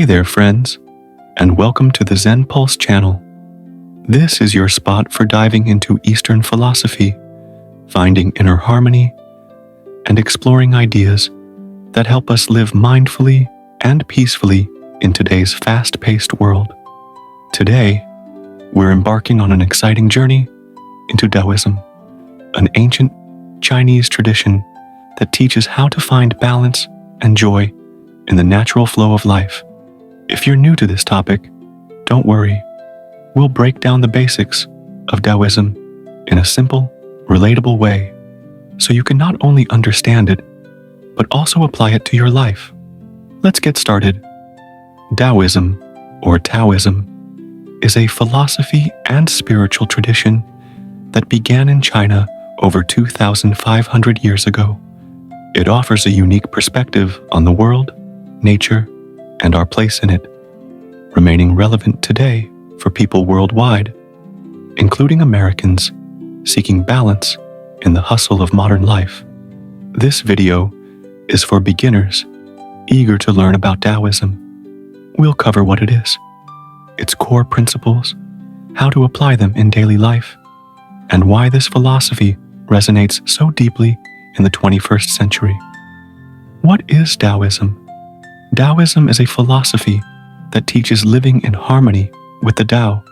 there, friends, and welcome to the Zen Pulse channel. This is your spot for diving into Eastern philosophy, finding inner harmony, and exploring ideas that help us live mindfully and peacefully in today's fast-paced world. Today, we're embarking on an exciting journey into Daoism, an ancient Chinese tradition that teaches how to find balance and joy in the natural flow of life. If you're new to this topic, don't worry. We'll break down the basics of Daoism in a simple, relatable way so you can not only understand it, but also apply it to your life. Let's get started. Daoism, or Taoism, is a philosophy and spiritual tradition that began in China over 2,500 years ago. It offers a unique perspective on the world, nature, and our place in it, remaining relevant today for people worldwide, including Americans seeking balance in the hustle of modern life. This video is for beginners eager to learn about Daoism. We'll cover what it is, its core principles, how to apply them in daily life, and why this philosophy resonates so deeply in the 21st century. What is Daoism? Daoism is a philosophy that teaches living in harmony with the Tao,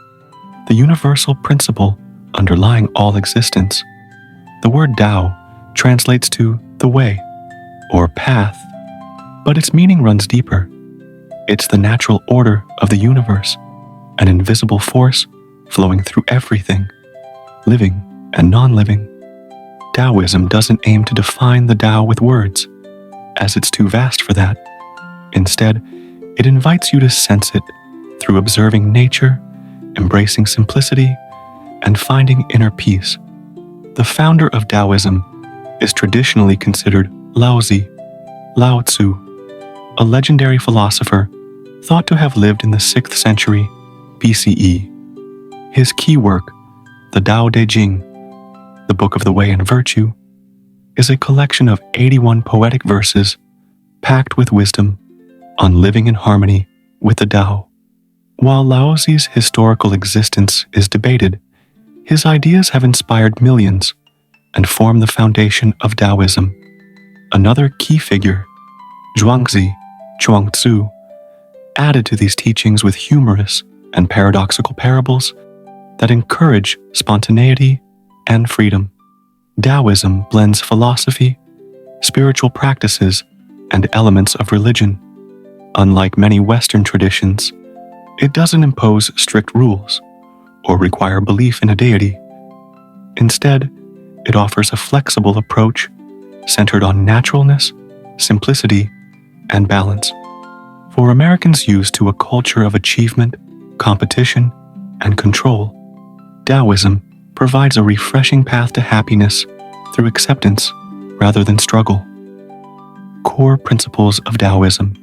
the universal principle underlying all existence. The word Tao translates to the way or path, but its meaning runs deeper. It's the natural order of the universe, an invisible force flowing through everything, living and non-living. Daoism doesn't aim to define the Tao with words, as it's too vast for that. Instead, it invites you to sense it through observing nature, embracing simplicity, and finding inner peace. The founder of Daoism is traditionally considered Laozi, Laozi, a legendary philosopher thought to have lived in the 6th century BCE. His key work, the Tao Te Ching, the Book of the Way and Virtue, is a collection of 81 poetic verses packed with wisdom on living in harmony with the Tao. While Laozi's historical existence is debated, his ideas have inspired millions and form the foundation of Daoism. Another key figure, Zhuangzi, Zhuangzi, added to these teachings with humorous and paradoxical parables that encourage spontaneity and freedom. Daoism blends philosophy, spiritual practices, and elements of religion. Unlike many Western traditions, it doesn't impose strict rules or require belief in a deity. Instead, it offers a flexible approach centered on naturalness, simplicity, and balance. For Americans used to a culture of achievement, competition, and control, Daoism provides a refreshing path to happiness through acceptance rather than struggle. Core principles of Daoism.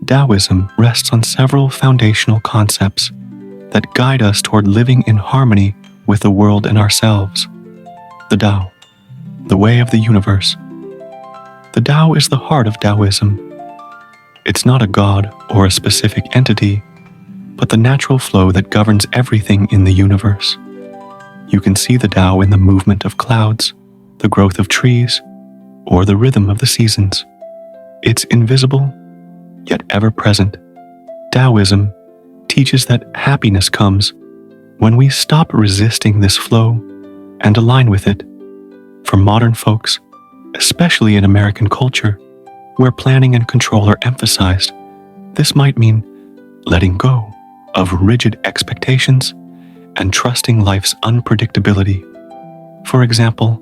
Daoism rests on several foundational concepts that guide us toward living in harmony with the world and ourselves. The Tao, the way of the universe. The Tao is the heart of Daoism. It's not a god or a specific entity, but the natural flow that governs everything in the universe. You can see the Tao in the movement of clouds, the growth of trees, or the rhythm of the seasons. It's invisible, yet ever-present. Daoism teaches that happiness comes when we stop resisting this flow and align with it. For modern folks, especially in American culture, where planning and control are emphasized, this might mean letting go of rigid expectations and trusting life's unpredictability. For example,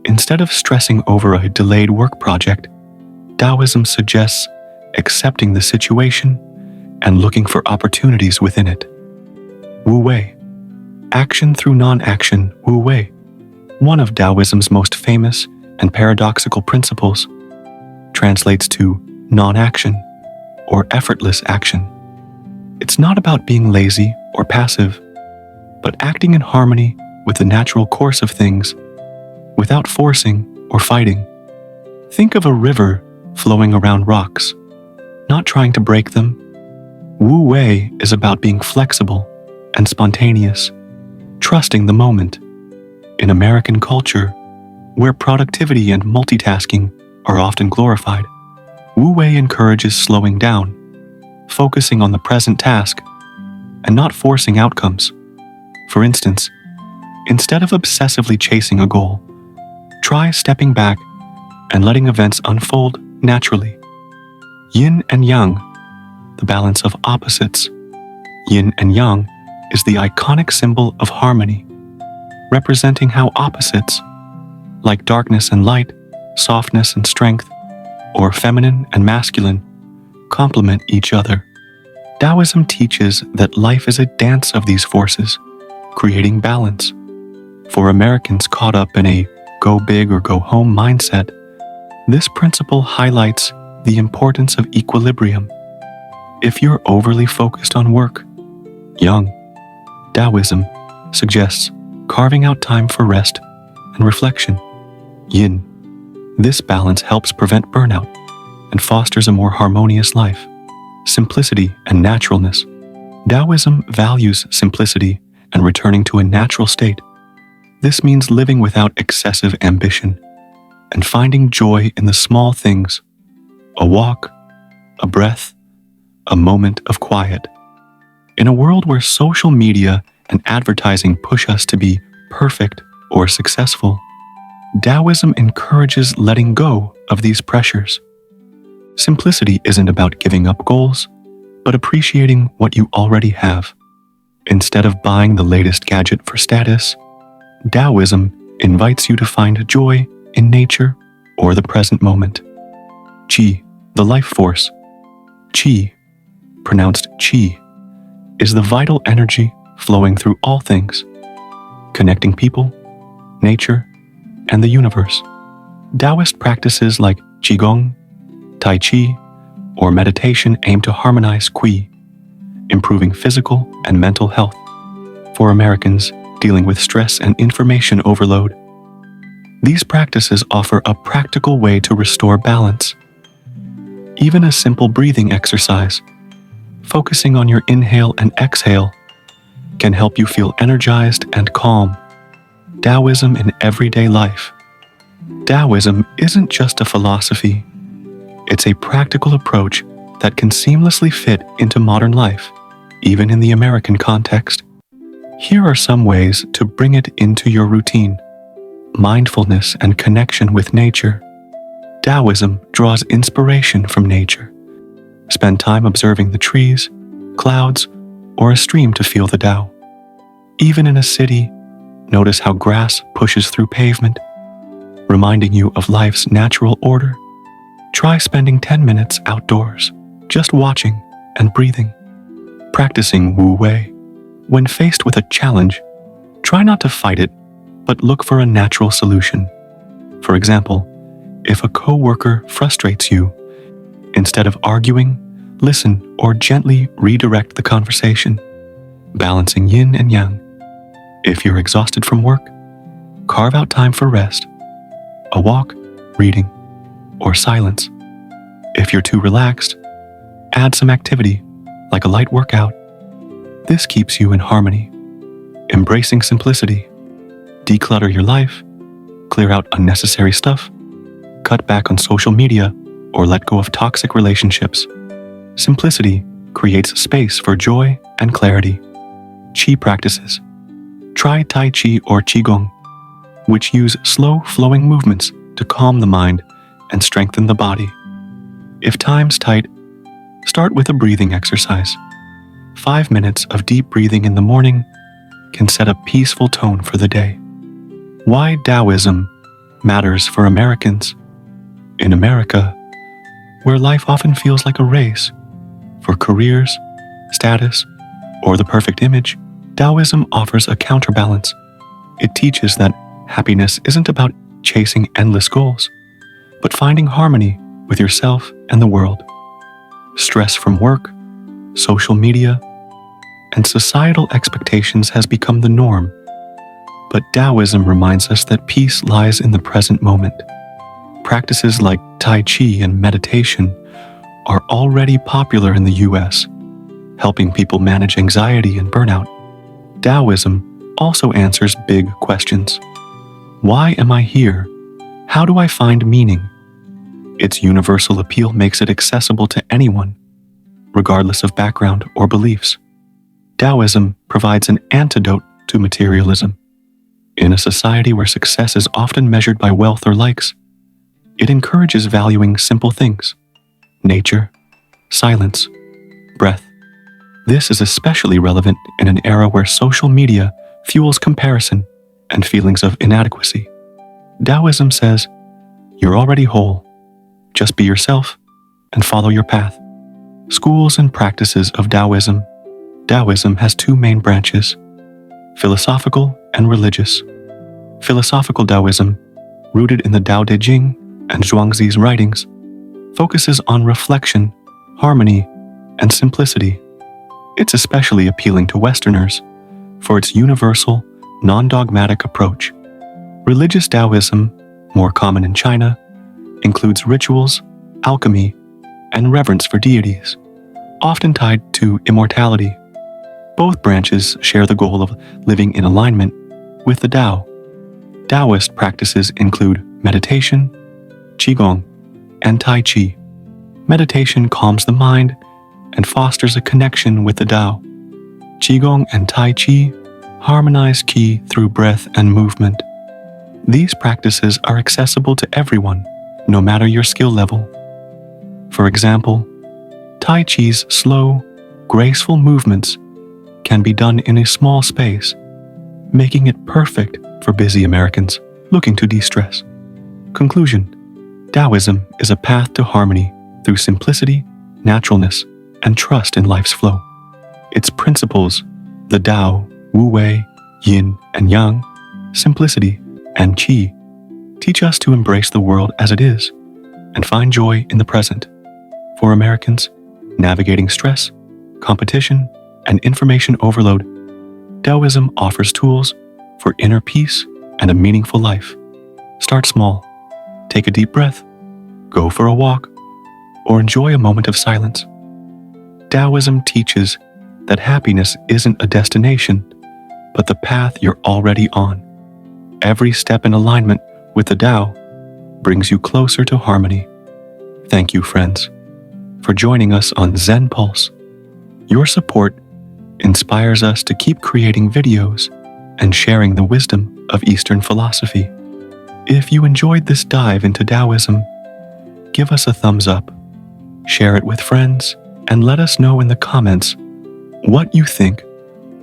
instead of stressing over a delayed work project, Daoism suggests accepting the situation and looking for opportunities within it. Wu Wei, action through non-action, Wu Wei, one of Daoism's most famous and paradoxical principles, translates to non-action or effortless action. It's not about being lazy or passive, but acting in harmony with the natural course of things without forcing or fighting. Think of a river flowing around rocks, not trying to break them, Wu Wei is about being flexible and spontaneous, trusting the moment. In American culture, where productivity and multitasking are often glorified, Wu Wei encourages slowing down, focusing on the present task, and not forcing outcomes. For instance, instead of obsessively chasing a goal, try stepping back and letting events unfold naturally. Yin and Yang, the balance of opposites. Yin and Yang is the iconic symbol of harmony, representing how opposites, like darkness and light, softness and strength, or feminine and masculine, complement each other. Daoism teaches that life is a dance of these forces, creating balance. For Americans caught up in a go big or go home mindset, this principle highlights the importance of equilibrium. If you're overly focused on work, Yang, Daoism, suggests carving out time for rest and reflection. Yin, this balance helps prevent burnout and fosters a more harmonious life. Simplicity and naturalness. Daoism values simplicity and returning to a natural state. This means living without excessive ambition and finding joy in the small things: a walk, a breath, a moment of quiet. In a world where social media and advertising push us to be perfect or successful, Daoism encourages letting go of these pressures. Simplicity isn't about giving up goals, but appreciating what you already have. Instead of buying the latest gadget for status, Daoism invites you to find joy in nature or the present moment. Qi, the life force. Qi, pronounced Qi, is the vital energy flowing through all things, connecting people, nature, and the universe. Taoist practices like Qigong, Tai Chi, or meditation aim to harmonize Qi, improving physical and mental health. For Americans dealing with stress and information overload, these practices offer a practical way to restore balance. Even a simple breathing exercise, focusing on your inhale and exhale, can help you feel energized and calm. Daoism in everyday life. Daoism isn't just a philosophy. It's a practical approach that can seamlessly fit into modern life, even in the American context. Here are some ways to bring it into your routine. Mindfulness and connection with nature. Daoism draws inspiration from nature. Spend time observing the trees, clouds, or a stream to feel the Tao. Even in a city, notice how grass pushes through pavement, reminding you of life's natural order. Try spending 10 minutes outdoors, just watching and breathing. Practicing Wu Wei. When faced with a challenge, try not to fight it, but look for a natural solution. For example, if a coworker frustrates you, instead of arguing, listen or gently redirect the conversation. Balancing yin and yang. If you're exhausted from work, carve out time for rest, a walk, reading, or silence. If you're too relaxed, add some activity, like a light workout. This keeps you in harmony. Embracing simplicity. Declutter your life, clear out unnecessary stuff, cut back on social media, or let go of toxic relationships. Simplicity creates space for joy and clarity. Qi practices. Try Tai Chi or Qigong, which use slow flowing movements to calm the mind and strengthen the body. If time's tight, start with a breathing exercise. 5 minutes of deep breathing in the morning can set a peaceful tone for the day. Why Daoism matters for Americans. In America, where life often feels like a race for careers, status, or the perfect image, Daoism offers a counterbalance. It teaches that happiness isn't about chasing endless goals, but finding harmony with yourself and the world. Stress from work, social media, and societal expectations has become the norm, but Daoism reminds us that peace lies in the present moment. Practices like Tai Chi and meditation are already popular in the US, helping people manage anxiety and burnout. Daoism also answers big questions. Why am I here? How do I find meaning? Its universal appeal makes it accessible to anyone, regardless of background or beliefs. Daoism provides an antidote to materialism. In a society where success is often measured by wealth or likes, it encourages valuing simple things: nature, silence, breath. This is especially relevant in an era where social media fuels comparison and feelings of inadequacy. Daoism says, you're already whole. Just be yourself and follow your path. Schools and practices of Daoism. Daoism has two main branches: philosophical and religious. Philosophical Daoism, rooted in the Tao Te Ching and Zhuangzi's writings, focuses on reflection, harmony, and simplicity. It's especially appealing to Westerners for its universal, non-dogmatic approach. Religious Daoism, more common in China, includes rituals, alchemy, and reverence for deities, often tied to immortality. Both branches share the goal of living in alignment with the Tao. Taoist practices include meditation, Qigong, and Tai Chi. Meditation calms the mind and fosters a connection with the Tao. Qigong and Tai Chi harmonize Qi through breath and movement. These practices are accessible to everyone, no matter your skill level. For example, Tai Chi's slow, graceful movements can be done in a small space, making it perfect for busy Americans looking to de-stress. Conclusion: Daoism is a path to harmony through simplicity, naturalness, and trust in life's flow. Its principles, the Tao, Wu Wei, Yin and Yang, simplicity, and Qi, teach us to embrace the world as it is and find joy in the present. For Americans navigating stress, competition, and information overload, Daoism offers tools for inner peace and a meaningful life. Start small. Take a deep breath, go for a walk, or enjoy a moment of silence. Daoism teaches that happiness isn't a destination, but the path you're already on. Every step in alignment with the Tao brings you closer to harmony. Thank you, friends, for joining us on Zen Pulse. Your support inspires us to keep creating videos and sharing the wisdom of Eastern philosophy. If you enjoyed this dive into Daoism, give us a thumbs up, share it with friends, and let us know in the comments what you think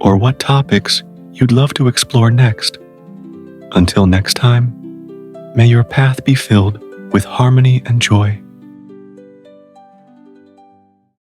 or what topics you'd love to explore next. Until next time, may your path be filled with harmony and joy.